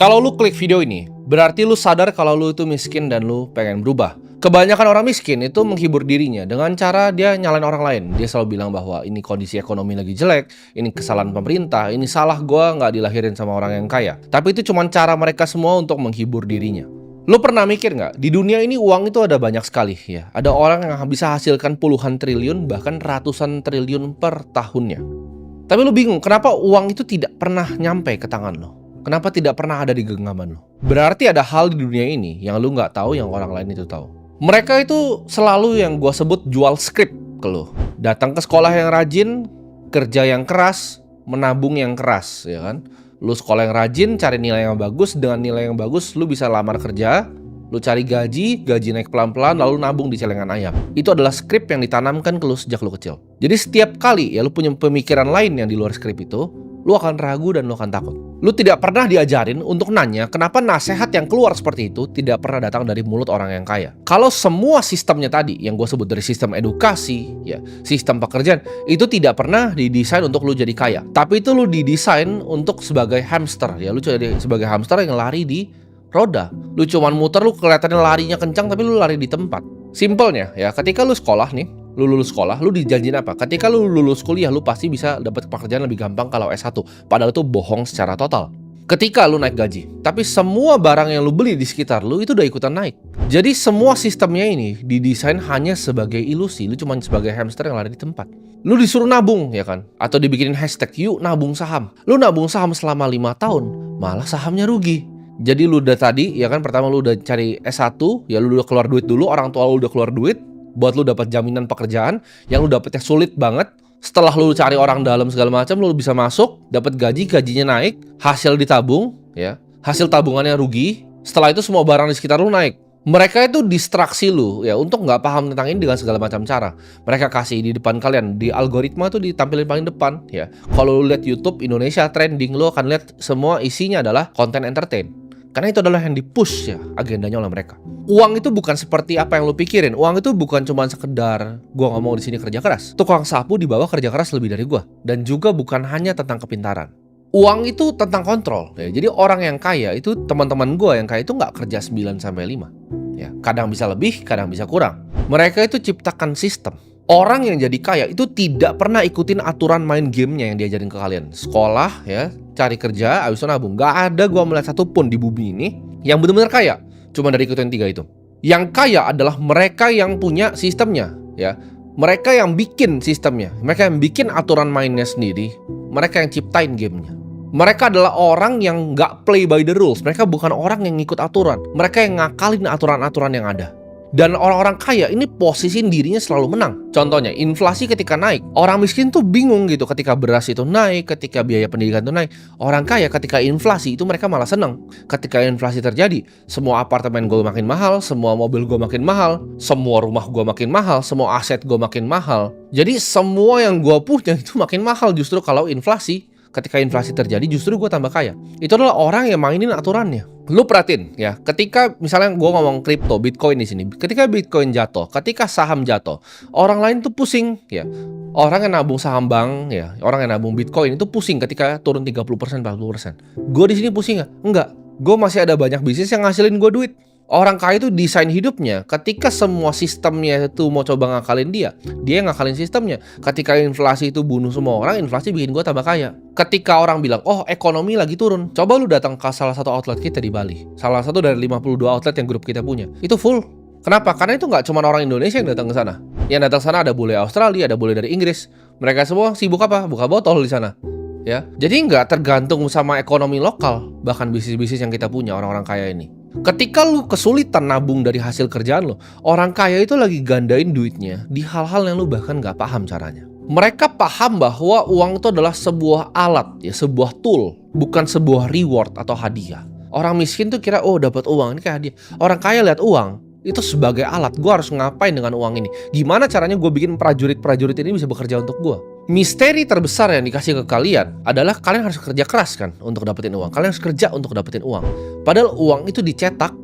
Kalau lu klik video ini, berarti lu sadar kalau lu itu miskin dan lu pengen berubah. Kebanyakan orang miskin itu menghibur dirinya dengan cara dia nyalain orang lain. Dia selalu bilang bahwa ini kondisi ekonomi lagi jelek, ini kesalahan pemerintah, ini salah gua nggak dilahirin sama orang yang kaya. Tapi itu cuma cara mereka semua untuk menghibur dirinya. Lu pernah mikir nggak, di dunia ini uang itu ada banyak sekali ya. Ada orang yang bisa hasilkan puluhan triliun, bahkan ratusan triliun per tahunnya. Tapi lu bingung, kenapa uang itu tidak pernah nyampe ke tangan lo? Kenapa tidak pernah ada di genggaman lo? Berarti ada hal di dunia ini yang lu nggak tahu, yang orang lain itu tahu. Mereka itu selalu yang gua sebut jual skrip ke lu. Datang ke sekolah yang rajin, kerja yang keras, menabung yang keras, ya kan? Lu sekolah yang rajin, cari nilai yang bagus, dengan nilai yang bagus lu bisa lamar kerja, lu cari gaji naik pelan-pelan, lalu nabung di celengan ayam. Itu adalah skrip yang ditanamkan ke lu sejak lu kecil. Jadi setiap kali ya lu punya pemikiran lain yang di luar skrip itu, lu akan ragu dan lu akan takut. Lu tidak pernah diajarin untuk nanya kenapa nasihat yang keluar seperti itu tidak pernah datang dari mulut orang yang kaya. Kalau semua sistemnya tadi yang gue sebut dari sistem edukasi, ya, sistem pekerjaan, itu tidak pernah didesain untuk lu jadi kaya. Tapi itu lu didesain untuk sebagai hamster, ya, lu jadi sebagai hamster yang lari di roda. Lu cuman muter, lu kelihatannya larinya kencang tapi lu lari di tempat. Simpelnya ya, ketika lu sekolah nih, lu lulus sekolah, lu dijanjin apa? Ketika lu lulus kuliah, lu pasti bisa dapat pekerjaan lebih gampang kalau S1. Padahal itu bohong secara total. Ketika lu naik gaji, tapi semua barang yang lu beli di sekitar lu itu udah ikutan naik. Jadi semua sistemnya ini didesain hanya sebagai ilusi. Lu cuma sebagai hamster yang lari di tempat. Lu disuruh nabung, ya kan? Atau dibikinin hashtag, yuk nabung saham. Lu nabung saham selama 5 tahun, malah sahamnya rugi. Jadi lu udah tadi, ya kan, pertama lu udah cari S1, ya lu udah keluar duit dulu, orang tua lu udah keluar duit buat lu dapat jaminan pekerjaan yang lu dapetnya sulit banget. Setelah lu cari orang dalam segala macam, lu bisa masuk, dapat gajinya naik, hasil ditabung, ya, hasil tabungannya rugi. Setelah itu semua barang di sekitar lu naik. Mereka itu distraksi lu ya untuk nggak paham tentang ini dengan segala macam cara. Mereka kasih di depan kalian, di algoritma tuh ditampilin paling depan ya. Kalau lu lihat YouTube Indonesia trending, lu akan lihat semua isinya adalah konten entertain. Karena itu adalah yang di-push ya agendanya oleh mereka. Uang itu bukan seperti apa yang lu pikirin. Uang itu bukan cuma sekedar gua ngomong di sini kerja keras. Tukang sapu di bawah kerja keras lebih dari gua. Dan juga bukan hanya tentang kepintaran. Uang itu tentang kontrol ya. Jadi orang yang kaya itu, teman-teman gua yang kaya itu nggak kerja 9 sampai 5. Ya, kadang bisa lebih, kadang bisa kurang. Mereka itu ciptakan sistem. Orang yang jadi kaya itu tidak pernah ikutin aturan main gamenya yang diajarin ke kalian. Sekolah ya, cari kerja, abis itu nabung. Gak ada gua melihat satupun di bumi ini yang benar-benar kaya. Cuma dari ikutin 3 itu. Yang kaya adalah mereka yang punya sistemnya ya. Mereka yang bikin sistemnya. Mereka yang bikin aturan mainnya sendiri. Mereka yang ciptain gamenya. Mereka adalah orang yang gak play by the rules. Mereka bukan orang yang ngikut aturan. Mereka yang ngakalin aturan-aturan yang ada. Dan orang-orang kaya ini posisiin dirinya selalu menang. Contohnya, inflasi ketika naik, orang miskin tuh bingung gitu ketika beras itu naik, ketika biaya pendidikan itu naik. Orang kaya ketika inflasi itu mereka malah senang. Ketika inflasi terjadi, semua apartemen gue makin mahal, semua mobil gue makin mahal, semua rumah gue makin mahal, semua aset gue makin mahal. Jadi semua yang gue punya itu makin mahal justru kalau inflasi. Ketika inflasi terjadi justru gue tambah kaya. Itu adalah orang yang mainin aturannya. Lu perhatiin ya, ketika misalnya gue ngomong kripto, Bitcoin di sini, ketika Bitcoin jatuh, ketika saham jatuh, orang lain tuh pusing ya. Orang yang nabung saham bank ya, orang yang nabung Bitcoin itu pusing ketika turun 30%, 40%. Gue di sini pusing nggak? Enggak. Gue masih ada banyak bisnis yang ngasilin gue duit. Orang kaya itu desain hidupnya. Ketika semua sistemnya itu mau coba ngakalin dia yang ngakalin sistemnya. Ketika inflasi itu bunuh semua orang, inflasi bikin gue tambah kaya. Ketika orang bilang, oh ekonomi lagi turun, coba lu datang ke salah satu outlet kita di Bali. Salah satu dari 52 outlet yang grup kita punya. Itu full. Kenapa? Karena itu nggak cuma orang Indonesia yang datang ke sana. Yang datang ke sana ada bule Australia, ada bule dari Inggris. Mereka semua sibuk apa? Buka botol di sana. Ya, jadi nggak tergantung sama ekonomi lokal, bahkan bisnis-bisnis yang kita punya orang-orang kaya ini. Ketika lu kesulitan nabung dari hasil kerjaan lo, orang kaya itu lagi gandain duitnya di hal-hal yang lu bahkan nggak paham caranya. Mereka paham bahwa uang itu adalah sebuah alat, ya, sebuah tool, bukan sebuah reward atau hadiah. Orang miskin tuh kira, oh dapat uang ini kayak hadiah. Orang kaya lihat uang itu sebagai alat. Gue harus ngapain dengan uang ini? Gimana caranya gue bikin prajurit-prajurit ini bisa bekerja untuk gue? Misteri terbesar yang dikasih ke kalian adalah kalian harus kerja keras kan untuk dapetin uang. Kalian harus kerja untuk dapetin uang. Padahal uang itu dicetak,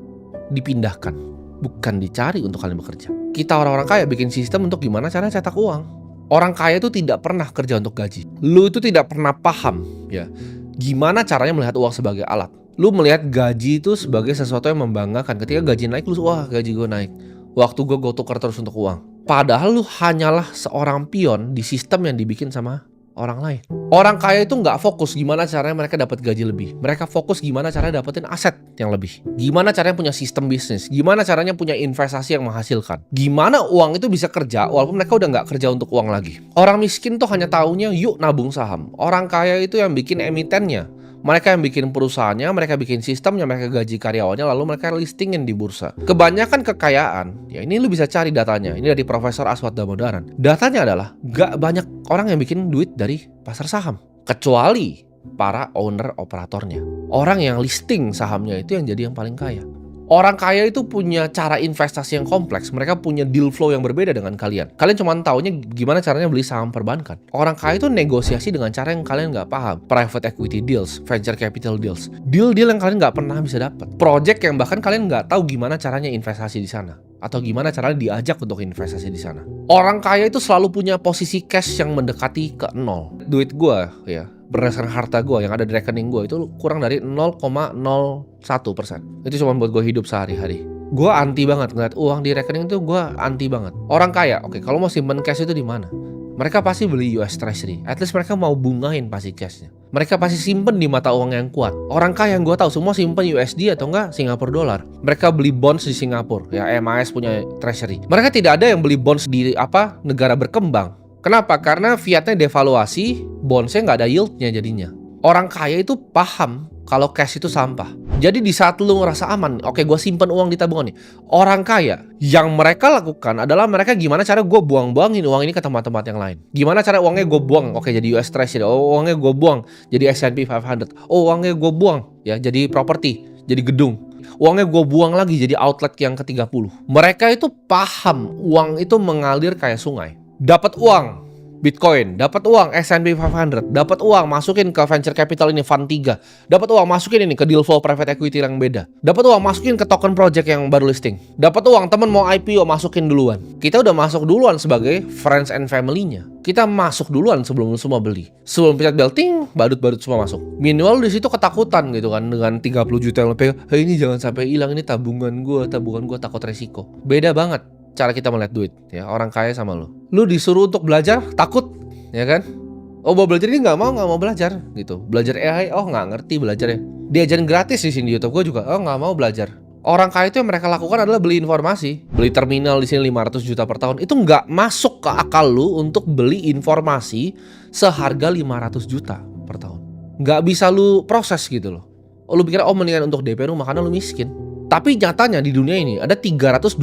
dipindahkan, bukan dicari untuk kalian bekerja. Kita orang-orang kaya bikin sistem untuk gimana caranya cetak uang. Orang kaya itu tidak pernah kerja untuk gaji. Lu itu tidak pernah paham ya gimana caranya melihat uang sebagai alat. Lu melihat gaji itu sebagai sesuatu yang membanggakan. Ketika gaji naik, lu wah gaji gue naik. Waktu gue tukar terus untuk uang. Padahal lu hanyalah seorang pion di sistem yang dibikin sama orang lain. Orang kaya itu nggak fokus gimana caranya mereka dapat gaji lebih. Mereka fokus gimana caranya dapetin aset yang lebih. Gimana caranya punya sistem bisnis. Gimana caranya punya investasi yang menghasilkan. Gimana uang itu bisa kerja walaupun mereka udah nggak kerja untuk uang lagi. Orang miskin tuh hanya taunya yuk nabung saham. Orang kaya itu yang bikin emitennya. Mereka yang bikin perusahaannya, mereka bikin sistemnya, mereka gaji karyawannya, lalu mereka listingin di bursa. Kebanyakan kekayaan, ya ini lu bisa cari datanya. Ini dari Profesor Aswad Damodaran. Datanya adalah gak banyak orang yang bikin duit dari pasar saham. Kecuali para owner operatornya. Orang yang listing sahamnya itu yang jadi yang paling kaya. Orang kaya itu punya cara investasi yang kompleks. Mereka punya deal flow yang berbeda dengan kalian. Kalian cuma taunya gimana caranya beli saham perbankan. Orang kaya itu negosiasi dengan cara yang kalian nggak paham. Private equity deals, venture capital deals. Deal-deal yang kalian nggak pernah bisa dapat. Project yang bahkan kalian nggak tahu gimana caranya investasi di sana. Atau gimana caranya diajak untuk investasi di sana. Orang kaya itu selalu punya posisi cash yang mendekati ke nol. Duit gue ya, berdasarkan harta gue yang ada di rekening gue itu kurang dari 0,01%. Itu cuma buat gue hidup sehari-hari. Gue anti banget ngeliat uang di rekening itu, gue anti banget. Orang kaya, oke, kalau mau simpen cash itu di mana? Mereka pasti beli US Treasury. At least mereka mau bungain pasti cashnya. Mereka pasti simpen di mata uang yang kuat. Orang kaya yang gue tahu semua simpen USD atau enggak Singapura dollar. Mereka beli bonds di Singapura. Ya MAS punya Treasury. Mereka tidak ada yang beli bonds di negara berkembang. Kenapa? Karena fiatnya devaluasi, bondsnya nggak ada yieldnya jadinya. Orang kaya itu paham kalau cash itu sampah. Jadi di saat lu ngerasa aman, oke gue simpen uang di tabungan nih. Orang kaya, yang mereka lakukan adalah mereka gimana cara gue buang-buangin uang ini ke tempat-tempat yang lain. Gimana cara uangnya gue buang, oke jadi US Treasury, oh uangnya gue buang jadi S&P 500, oh uangnya gue buang ya jadi properti, jadi gedung. Uangnya gue buang lagi jadi outlet yang ke-30. Mereka itu paham uang itu mengalir kayak sungai. Dapat uang Bitcoin, dapat uang S&P 500, dapat uang masukin ke venture capital ini fund 3, dapat uang masukin ini ke deal flow private equity yang beda, dapat uang masukin ke token project yang baru listing, dapat uang temen mau IPO masukin duluan. Kita udah masuk duluan sebagai friends and family-nya. Kita masuk duluan sebelum semua beli. Sebelum pencet bel ting, badut-badut semua masuk. Minimal di situ ketakutan gitu kan dengan 30 juta yang lebih. Hey, ini jangan sampai hilang, ini tabungan gue takut resiko. Beda banget cara kita melihat duit ya, orang kaya sama lu disuruh untuk belajar takut ya kan, oh mau belajar ini nggak mau belajar gitu, belajar AI oh nggak ngerti belajarnya, diajarin gratis di sini di YouTube gue juga oh nggak mau belajar. Orang kaya itu yang mereka lakukan adalah beli informasi, beli terminal di sini 500 juta per tahun, itu nggak masuk ke akal lu untuk beli informasi seharga 500 juta per tahun, nggak bisa lu proses gitu loh. Oh lu pikir mendingan untuk DP rumah karena lu miskin. Tapi nyatanya di dunia ini ada 325.000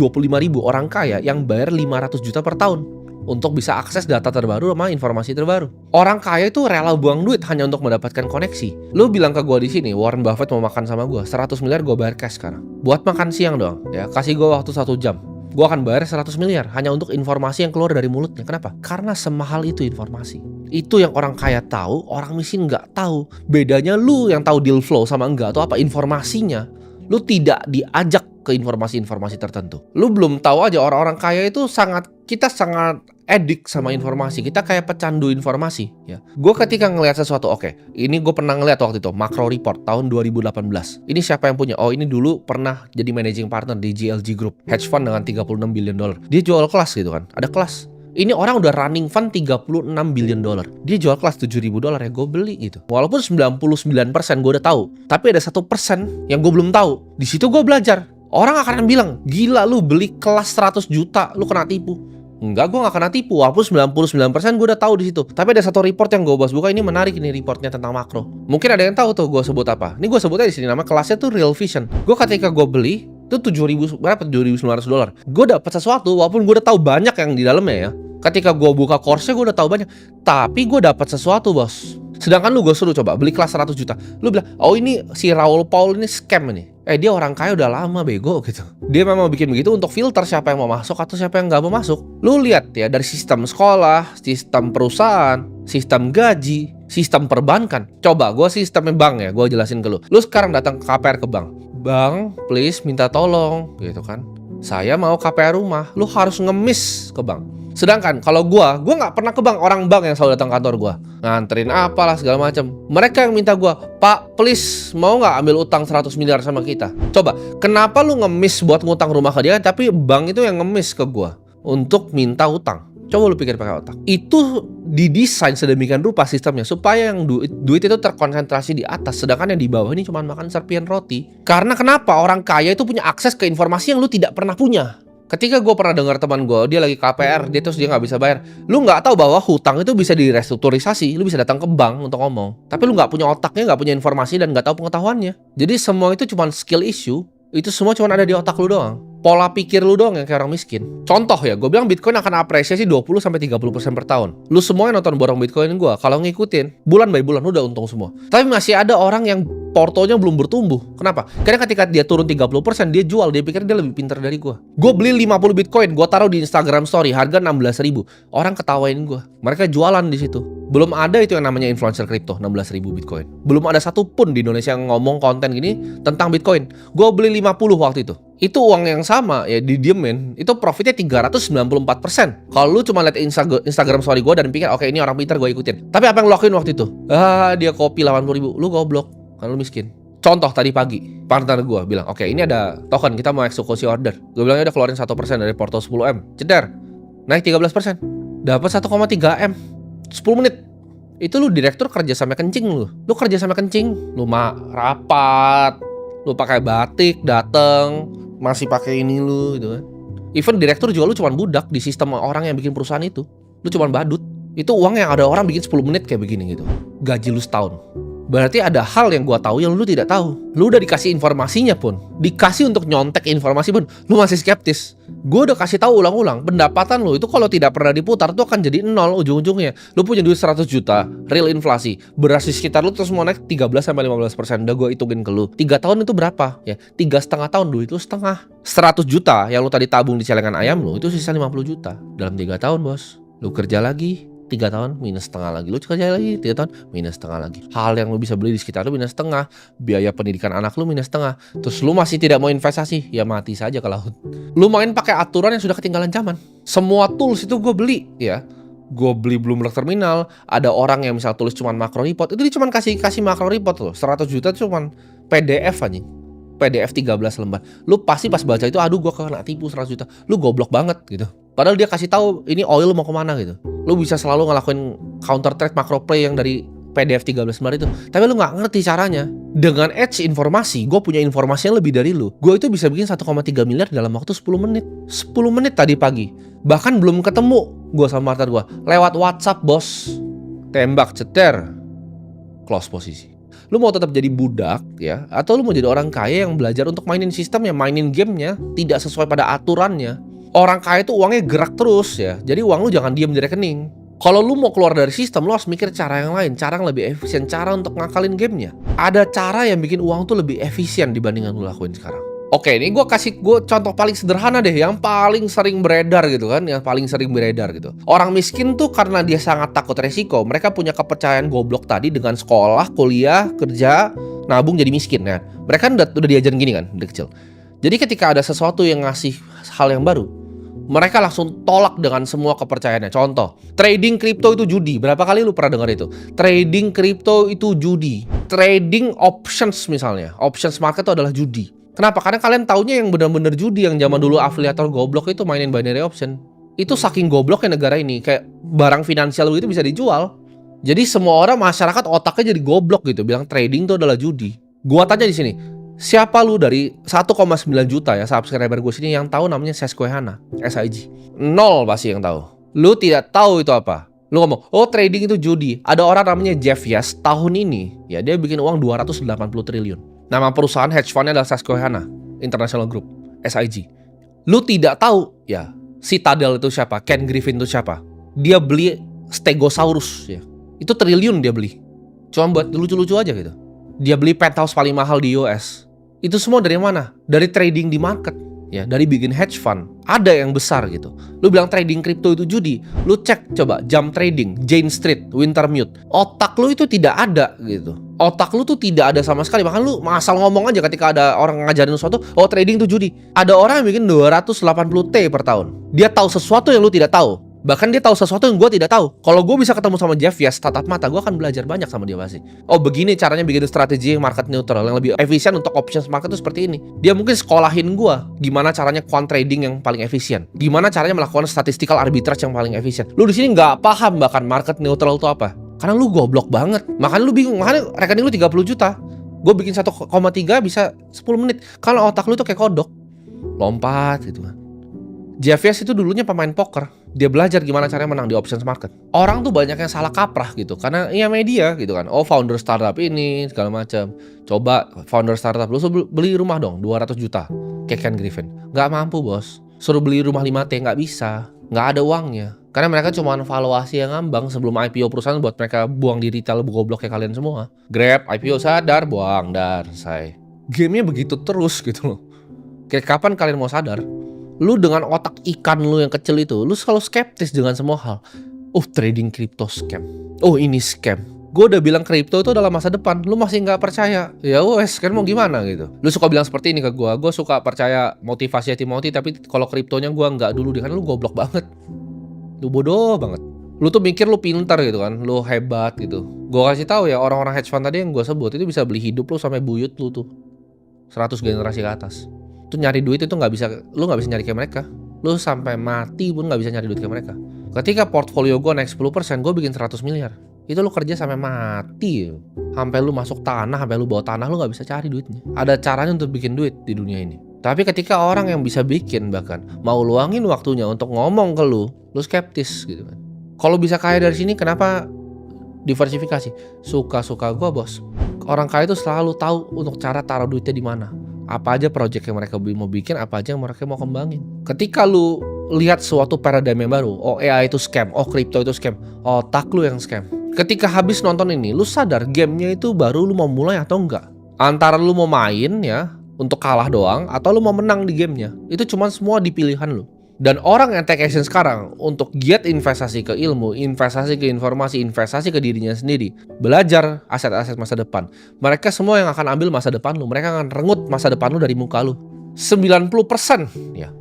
orang kaya yang bayar 500 juta per tahun untuk bisa akses data terbaru sama informasi terbaru. Orang kaya itu rela buang duit hanya untuk mendapatkan koneksi. Lu bilang ke gue di sini, Warren Buffett mau makan sama gue, 100 miliar gue bayar cash sekarang. Buat makan siang doang, ya kasih gue waktu 1 jam. Gue akan bayar 100 miliar hanya untuk informasi yang keluar dari mulutnya. Kenapa? Karena semahal itu informasi. Itu yang orang kaya tahu, orang miskin nggak tahu. Bedanya lu yang tahu deal flow sama enggak atau apa informasinya. Lu tidak diajak ke informasi-informasi tertentu. Lu belum tahu aja orang-orang kaya itu kita sangat edik sama informasi. Kita kayak pecandu informasi ya. Gue ketika ngelihat sesuatu, oke, ini gue pernah ngelihat waktu itu Macro Report tahun 2018. Ini siapa yang punya? Oh, ini dulu pernah jadi managing partner di GLG Group, hedge fund dengan 36 billion dollar. Dia jual kelas gitu kan. Ada kelas. Ini orang udah running fund 36 billion dollar. Dia jual kelas 7.000 dolar ya, gue beli gitu. Walaupun 99% gue udah tahu, tapi ada 1% yang gue belum tahu. Di situ gue belajar. Orang akan bilang, gila lu beli kelas 100 juta, lu kena tipu. Enggak, gue gak kena tipu. Walaupun 99% gue udah tahu di situ. Tapi ada satu report yang gue bahas buka, ini menarik ini reportnya tentang makro. Mungkin ada yang tahu tuh gue sebut apa. Ini gue sebutnya di sini nama kelasnya tuh Real Vision. Gue ketika gue beli itu 7.900 dolar. Gue dapat sesuatu walaupun gue udah tahu banyak yang di dalamnya ya. Ketika gue buka course-nya gue udah tahu banyak, tapi gue dapat sesuatu bos. Sedangkan lu gue suruh coba beli kelas 100 juta. Lu bilang, oh ini si Raul Paul ini scam ini. Dia orang kaya udah lama bego gitu. Dia memang bikin begitu untuk filter siapa yang mau masuk atau siapa yang gak mau masuk. Lu lihat ya dari sistem sekolah, sistem perusahaan, sistem gaji, sistem perbankan. Coba gue sistemnya bank ya, gue jelasin ke lu. Lu sekarang datang ke KPR ke bank. Bang, please minta tolong gitu kan. Saya mau KPR rumah. Lu harus ngemis ke bank. Sedangkan kalau gua nggak pernah ke bank, orang bank yang selalu datang kantor gua, nganterin apalah segala macam. Mereka yang minta gua, "Pak, please mau nggak ambil utang 100 miliar sama kita?" Coba, kenapa lu ngemis buat ngutang rumah ke dia, tapi bank itu yang ngemis ke gua untuk minta utang? Coba lu pikir pakai otak. Itu didesain sedemikian rupa sistemnya supaya yang duit itu terkonsentrasi di atas, sedangkan yang di bawah ini cuma makan serpian roti. Karena kenapa? Orang kaya itu punya akses ke informasi yang lu tidak pernah punya. Ketika gue pernah dengar teman gue, dia lagi KPR, dia nggak bisa bayar. Lu nggak tahu bahwa hutang itu bisa direstrukturisasi, lu bisa datang ke bank untuk ngomong. Tapi lu nggak punya otaknya, nggak punya informasi, dan nggak tahu pengetahuannya. Jadi semua itu cuma skill issue. Itu semua cuma ada di otak lu doang. Pola pikir lu doang yang kayak orang miskin. Contoh ya, gue bilang Bitcoin akan apresiasi 20-30% per tahun. Lu semua yang nonton borong Bitcoin gue, kalau ngikutin, bulan by bulan udah untung semua. Tapi masih ada orang yang portonya belum bertumbuh. Kenapa? Karena ketika dia turun 30%, dia jual, dia pikir dia lebih pintar dari gue. Gue beli 50 Bitcoin, gue taruh di Instagram story, harga 16.000. Orang ketawain gue. Mereka jualan di situ. Belum ada itu yang namanya influencer kripto, 16.000 Bitcoin. Belum ada satupun di Indonesia yang ngomong konten gini tentang Bitcoin. Gue beli 50 waktu itu. Itu uang yang sama ya didiemin. Itu profitnya 394%. Kalau lu cuma lihat Instagram story gue dan pikir, oke ini orang pintar, gue ikutin. Tapi apa yang lu lakuin waktu itu? Dia copy 80.000. Lu goblok, kan lu miskin. Contoh tadi pagi, partner gue bilang, oke ini ada token, kita mau eksekusi order. Gue bilangnya udah keluarin 1% dari porto 10M. Ceder, naik 13%. Dapat 1,3M. 10 menit. Itu lu direktur kerja sampai kencing lu. Lu kerja sampai kencing, lu rapat, lu pakai batik, dateng, masih pakai ini lu gitu kan. Even direktur juga lu cuman budak di sistem orang yang bikin perusahaan itu. Lu cuman badut. Itu uang yang ada orang bikin 10 menit kayak begini gitu. Gaji lu setahun. Berarti ada hal yang gua tahu yang lu tidak tahu. Lu udah dikasih informasinya pun, dikasih untuk nyontek informasi pun, lu masih skeptis. Gua udah kasih tahu ulang-ulang, pendapatan lu itu kalau tidak pernah diputar tuh akan jadi nol ujung-ujungnya. Lu punya duit 100 juta, real inflasi, beras di sekitar lu terus mau naik 13-15%. Udah gua hitungin ke lu. 3 tahun itu berapa? Ya, 3,5 tahun duit lu setengah. 100 juta yang lu tadi tabung di celengan ayam lu, itu sisa 50 juta. Dalam 3 tahun, Bos. Lu kerja lagi 3 tahun minus setengah lagi, lu kerja lagi 3 tahun minus setengah lagi. Hal yang lu bisa beli di sekitar lu minus setengah, biaya pendidikan anak lu minus setengah. Terus lu masih tidak mau investasi, ya mati saja ke laut. Lu main pakai aturan yang sudah ketinggalan zaman. Semua tools itu gue beli ya. Gue beli Bloomberg Terminal. Ada orang yang misal tulis cuman macro report, itu dia cuman kasih macro report loh. 100 juta itu cuman PDF anjing. PDF 13 lembar. Lu pasti pas baca itu, aduh gue kena tipu 100 juta. Lu goblok banget gitu. Padahal dia kasih tahu ini oil mau kemana gitu. Lu bisa selalu ngelakuin counter trade macro play yang dari PDF 13 lembar itu. Tapi lu gak ngerti caranya. Dengan edge informasi, gue punya informasi yang lebih dari lu. Gue itu bisa bikin 1,3 miliar dalam waktu 10 menit. 10 menit tadi pagi. Bahkan belum ketemu gue sama partner gue. Lewat WhatsApp, bos. Tembak, ceter. Close posisi. Lu mau tetap jadi budak ya, atau lu mau jadi orang kaya yang belajar untuk mainin sistemnya, mainin gamenya, tidak sesuai pada aturannya. Orang kaya itu uangnya gerak terus ya. Jadi uang lu jangan diam di rekening. Kalau lu mau keluar dari sistem, lu harus mikir cara yang lain, cara yang lebih efisien, cara untuk ngakalin gamenya. Ada cara yang bikin uang tuh lebih efisien dibandingkan lu lakuin sekarang. Oke, ini gue contoh paling sederhana deh, yang paling sering beredar gitu kan, yang paling sering beredar gitu. Orang miskin tuh karena dia sangat takut resiko, mereka punya kepercayaan goblok tadi dengan sekolah, kuliah, kerja, nabung jadi miskin ya. Mereka udah diajarin gini kan dari kecil. Jadi ketika ada sesuatu yang ngasih hal yang baru, mereka langsung tolak dengan semua kepercayaannya. Contoh, trading kripto itu judi. Berapa kali lu pernah dengar itu? Trading kripto itu judi. Trading options misalnya, options market itu adalah judi. Kenapa? Karena kalian taunya yang benar-benar judi, yang zaman dulu afiliator goblok itu mainin binary option. Itu saking gobloknya negara ini, kayak barang finansial itu bisa dijual. Jadi semua orang, masyarakat otaknya jadi goblok gitu, bilang trading itu adalah judi. Gua tanya di sini, siapa lu dari 1,9 juta ya subscriber gue sini yang tahu namanya Susquehanna, SIG? Nol pasti yang tahu. Lu tidak tahu itu apa. Lu ngomong, oh trading itu judi. Ada orang namanya Jeff Yash tahun ini, ya dia bikin uang 280 triliun. Nama perusahaan hedge fund-nya adalah Susquehanna International Group, SIG. Lu tidak tahu ya Citadel itu siapa, Ken Griffin itu siapa. Dia beli Stegosaurus ya. Itu triliun dia beli. Cuma buat lucu-lucu aja gitu. Dia beli penthouse paling mahal di US. Itu semua dari mana? Dari trading di market. Ya, dari bikin hedge fund. Ada yang besar gitu. Lu bilang trading kripto itu judi. Lu cek coba Jump Trading, Jane Street, Wintermute. Otak lu itu tidak ada gitu. Otak lu tuh tidak ada sama sekali. Bahkan lu asal ngomong aja ketika ada orang ngajarin lu sesuatu, oh trading itu judi. Ada orang yang bikin 280T per tahun. Dia tahu sesuatu yang lu tidak tahu. Bahkan dia tahu sesuatu yang gue tidak tahu. Kalau gue bisa ketemu sama Jeff Yash tatap mata, gue akan belajar banyak sama dia pasti. Oh begini caranya bikin strategi market neutral yang lebih efisien untuk options market itu seperti ini. Dia mungkin sekolahin gue gimana caranya quant trading yang paling efisien, gimana caranya melakukan statistical arbitrage yang paling efisien. Lu di sini nggak paham bahkan market neutral itu apa, karena lu goblok banget. Makanya lu bingung, makanya rekening lu 30 juta. Gue bikin 1,3 bisa 10 menit. Kalau otak lu tuh kayak kodok, lompat gitu kan. Jeff Yash itu dulunya pemain poker. Dia belajar gimana caranya menang di options market. Orang tuh banyak yang salah kaprah gitu, karena ya media gitu kan. Oh founder startup ini segala macam. Coba founder startup lu suruh beli rumah dong 200 juta kayak Ken Griffin. Nggak mampu bos. Suruh beli rumah 5T nggak bisa. Nggak ada uangnya. Karena mereka cuma valuasi yang ngambang sebelum IPO perusahaan buat mereka buang di retail goblok kayak kalian semua. Grab, IPO sadar, buang, dar, selesai. Gamenya begitu terus gitu loh. Kayak kapan kalian mau sadar? Lu dengan otak ikan lu yang kecil itu, lu selalu skeptis dengan semua hal. Oh trading crypto scam. Oh ini scam. Gue udah bilang kripto itu adalah masa depan. Lu masih nggak percaya? Ya wes, kan mau gimana gitu. Lu suka bilang seperti ini ke gue. Gue suka percaya motivasi Timothy, tapi kalau kriptonya gue nggak dulu. Karena lu goblok banget. Lu bodoh banget. Lu tuh mikir lu pintar gitu kan. Lu hebat gitu. Gue kasih tahu ya, orang-orang hedge fund tadi yang gue sebut itu bisa beli hidup lu sampai buyut lu tuh 100 generasi ke atas. Tuh nyari duit itu nggak bisa, lu nggak bisa nyari kayak mereka. Lu sampai mati pun nggak bisa nyari duit kayak mereka. Ketika portfolio gue naik 10%, gue bikin 100 miliar. Itu lu kerja sampai mati. Sampai lu masuk tanah, sampai lu bawa tanah, lu nggak bisa cari duitnya. Ada caranya untuk bikin duit di dunia ini. Tapi ketika orang yang bisa bikin bahkan mau luangin waktunya untuk ngomong ke lu skeptis gitu kan. Kalau bisa kaya dari sini, kenapa diversifikasi? Suka-suka gue bos. Orang kaya itu selalu tahu untuk cara taruh duitnya di mana. Apa aja project yang mereka mau bikin, apa aja yang mereka mau kembangin. Ketika lu lihat suatu paradigm yang baru, oh AI itu scam, oh crypto itu scam, otak lu yang scam. Ketika habis nonton ini, lu sadar gamenya itu baru lu mau mulai atau enggak. Antara lu mau main ya, untuk kalah doang, atau lu mau menang di gamenya. Itu cuma semua di pilihan lu. Dan orang yang take action sekarang untuk giat investasi ke ilmu, investasi ke informasi, investasi ke dirinya sendiri, belajar aset-aset masa depan. Mereka semua yang akan ambil masa depan lu, mereka akan rengut masa depan lu dari muka lu. 90% ya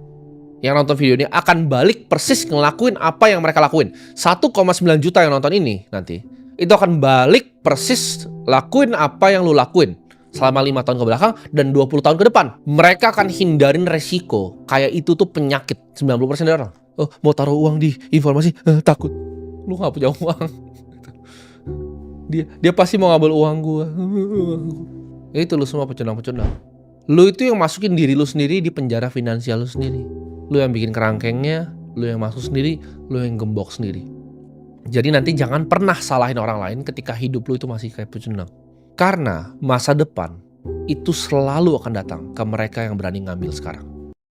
yang nonton video ini akan balik persis ngelakuin apa yang mereka lakuin. 1,9 juta yang nonton ini nanti, itu akan balik persis lakuin apa yang lu lakuin selama 5 tahun ke belakang dan 20 tahun ke depan. Mereka akan hindarin resiko. Kayak itu tuh penyakit 90% dari orang. Oh, mau taruh uang di informasi, takut. Lu gak punya uang. Dia pasti mau ngambil uang gua. Itu lu semua pecundang-pecundang. Lu itu yang masukin diri lu sendiri di penjara finansial lu sendiri. Lu yang bikin kerangkengnya, lu yang masuk sendiri, lu yang gembok sendiri. Jadi nanti jangan pernah salahin orang lain ketika hidup lu itu masih kayak pecundang. Karena masa depan itu selalu akan datang ke mereka yang berani ngambil sekarang.